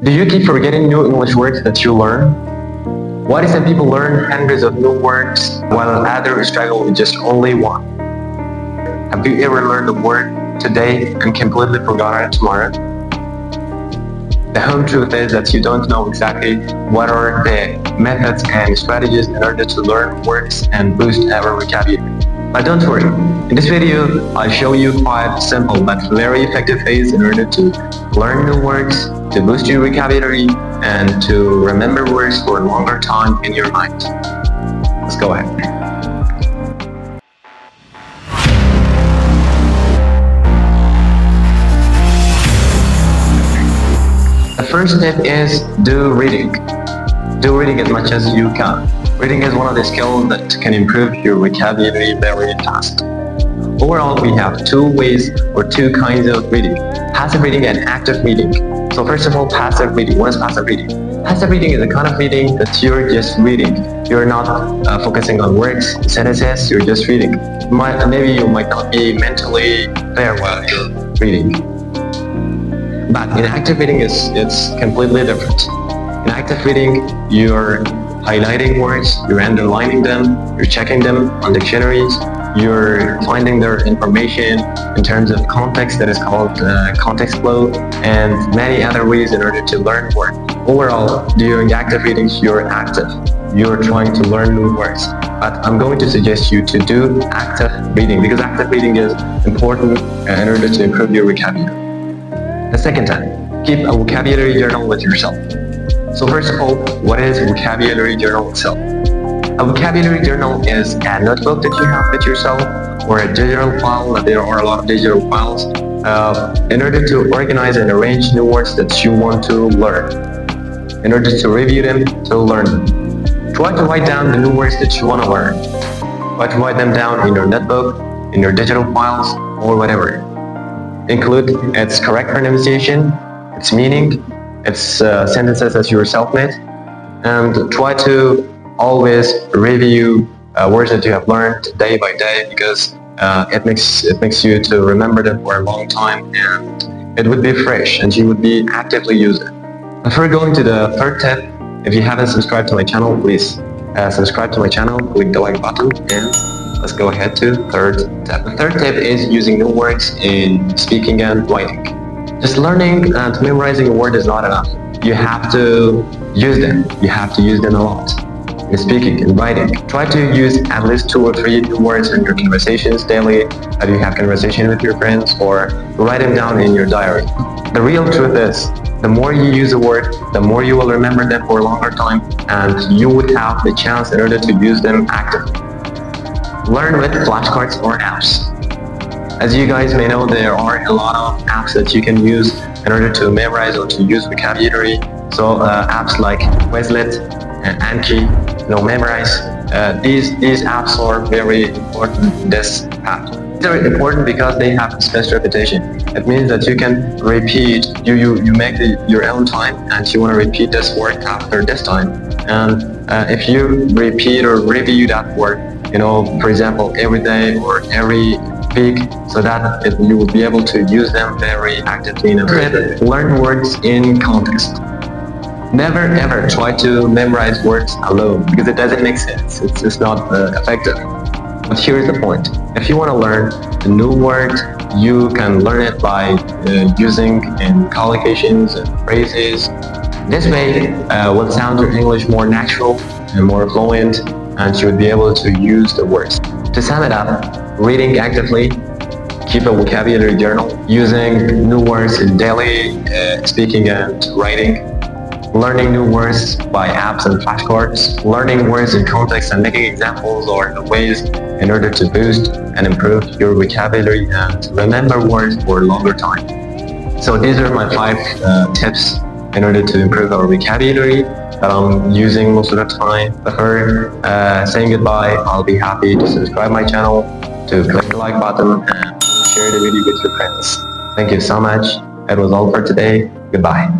Do you keep forgetting new English words that you learn? Why do some people learn hundreds of new words while others struggle with just only one? Have you ever learned a word today and completely forgot it tomorrow? The home truth is that you don't know exactly what are the methods and strategies in order to learn words and boost our vocabulary. But don't worry, in this video I'll show you 5 simple but very effective ways in order to learn new words, to boost your vocabulary, and to remember words for a longer time in your mind. Let's go ahead. The first tip is do reading. Do reading as much as you can. Reading is one of the skills that can improve your vocabulary very fast. Overall, we have 2 ways or 2 kinds of reading: passive reading and active reading. So first of all, passive reading. What is passive reading? Passive reading is a kind of reading that you're just reading. You're not focusing on words, sentences, you're just reading. Maybe you might not be mentally there while you're reading. But in active reading, it's completely different. In active reading, you're highlighting words, you're underlining them, you're checking them on dictionaries, you're finding their information in terms of context, that is called context flow, and many other ways in order to learn words. Overall, during active readings, you're active. You're trying to learn new words. But I'm going to suggest you to do active reading because active reading is important in order to improve your vocabulary. The second time, keep a vocabulary journal with yourself. So first of all, what is vocabulary journal itself? A vocabulary journal is a notebook that you have with yourself or a digital file. There are a lot of digital files in order to organize and arrange new words that you want to learn, in order to review them, to learn them. Try to write down the new words that you want to learn. Try to write them down in your notebook, in your digital files, or whatever. Include its correct pronunciation, its meaning, its sentences that you yourself made, and try to always review words that you have learned day by day because it makes you to remember them for a long time, and it would be fresh and you would be actively using it. Before going to the third tip, if you haven't subscribed to my channel, please subscribe to my channel, click the like button, and let's go ahead to third tip. The third tip is using new words in speaking and writing. Just learning and memorizing a word is not enough. You have to use them. You have to use them a lot. In speaking and writing, try to use at least 2 or 3 new words in your conversations daily, that you have conversation with your friends, or write them down in your diary. The real truth is, the more you use a word, the more you will remember them for a longer time, and you would have the chance in order to use them actively. Learn with flashcards or apps. As you guys may know, there are a lot of apps that you can use in order to memorize or to use vocabulary. So apps like Quizlet and Anki, memorize. These apps are very important in this path. These are important because they have spaced repetition. It means that you can repeat, you make your own time, and you want to repeat this word after this time. And if you repeat or review that word, for example, every day or every week, so that you will be able to use them very actively. Learn words in context. Never ever try to memorize words alone because it doesn't make sense. It's not effective. But here's the point. If you want to learn a new word, you can learn it by using in collocations and phrases. This way will sound your English more natural and more fluent, and you would be able to use the words. To sum it up, reading actively, keep a vocabulary journal, using new words in daily speaking and writing, learning new words by apps and flashcards, learning words in context and making examples or ways in order to boost and improve your vocabulary and remember words for a longer time. So these are my 5 tips in order to improve our vocabulary that I'm using most of the time. Before saying goodbye, I'll be happy to subscribe my channel, to click the like button, and share the video with your friends. Thank you so much. That was all for today. Goodbye.